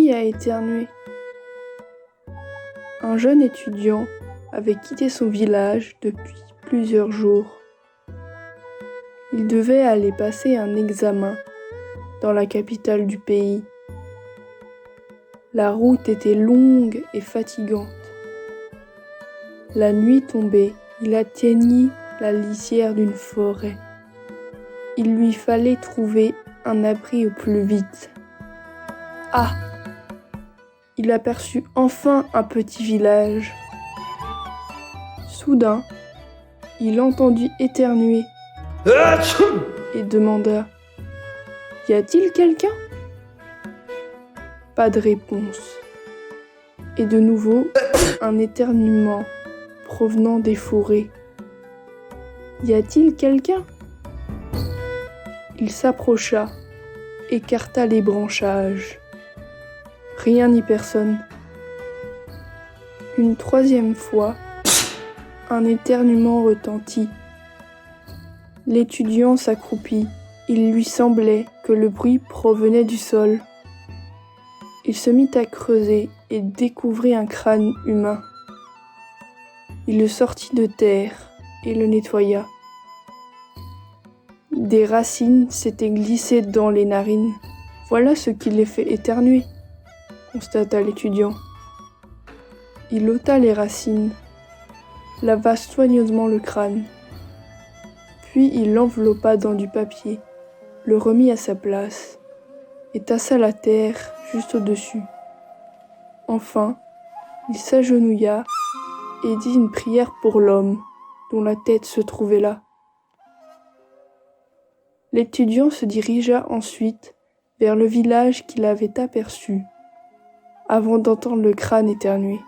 mis à éternuer. Un jeune étudiant avait quitté son village depuis plusieurs jours. Il devait aller passer un examen dans la capitale du pays. La route était longue et fatigante. La nuit tombée, il atteignit la lisière d'une forêt. Il lui fallait trouver un abri au plus vite. Ah! Il aperçut enfin un petit village. Soudain, il entendit éternuer et demanda: « Y a-t-il quelqu'un ?» Pas de réponse. Et de nouveau, un éternuement provenant des forêts. « Y a-t-il quelqu'un ?» Il s'approcha, écarta les branchages. Rien ni personne. Une troisième fois, un éternuement retentit. L'étudiant s'accroupit. Il lui semblait que le bruit provenait du sol. Il se mit à creuser et découvrit un crâne humain. Il le sortit de terre et le nettoya. Des racines s'étaient glissées dans les narines. Voilà ce qui les fait éternuer, constata l'étudiant. Il ôta les racines, lava soigneusement le crâne, puis il l'enveloppa dans du papier, le remit à sa place et tassa la terre juste au-dessus. Enfin, il s'agenouilla et dit une prière pour l'homme dont la tête se trouvait là. L'étudiant se dirigea ensuite vers le village qu'il avait aperçu avant d'entendre le crâne éternuer.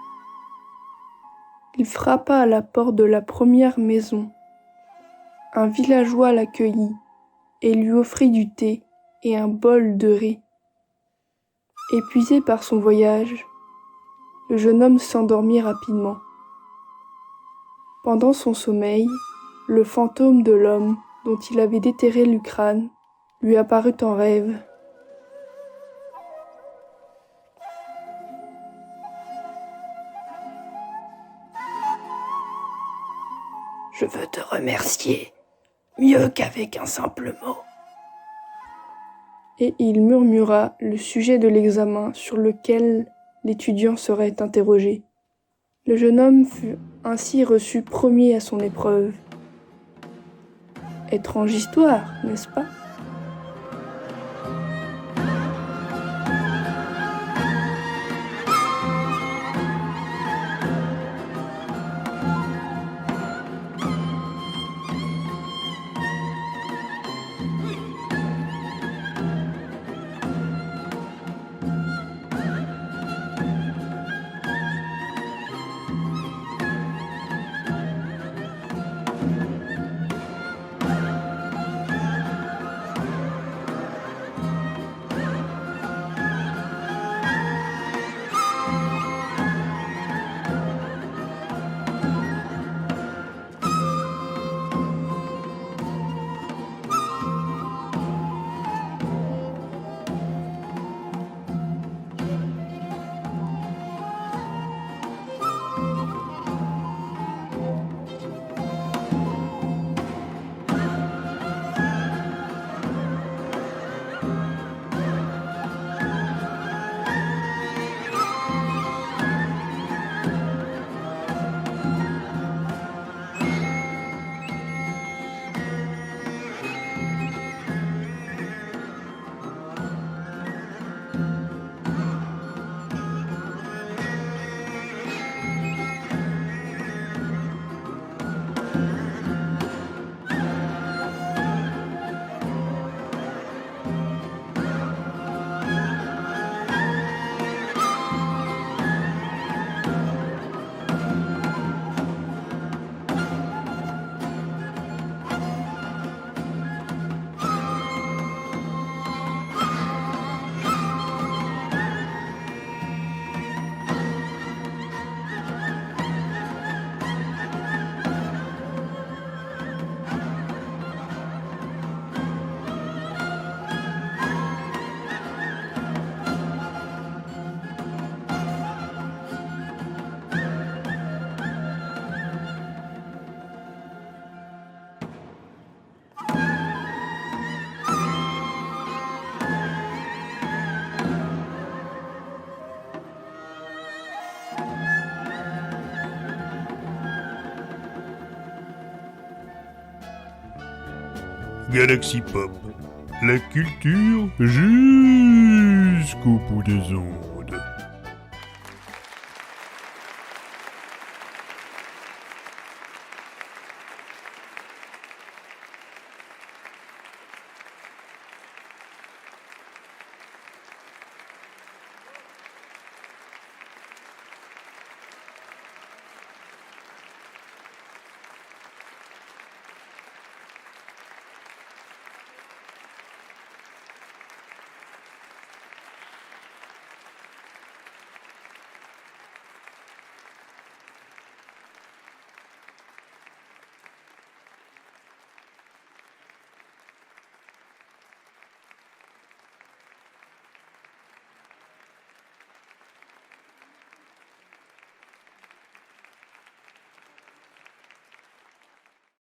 Il frappa à la porte de la première maison. Un villageois l'accueillit et lui offrit du thé et un bol de riz. Épuisé par son voyage, le jeune homme s'endormit rapidement. Pendant son sommeil, le fantôme de l'homme dont il avait déterré le crâne lui apparut en rêve. Je veux te remercier, mieux qu'avec un simple mot. Et il murmura le sujet de l'examen sur lequel l'étudiant serait interrogé. Le jeune homme fut ainsi reçu premier à son épreuve. Étrange histoire, n'est-ce pas ? Galaxy Pop, la culture jusqu'au bout des ondes.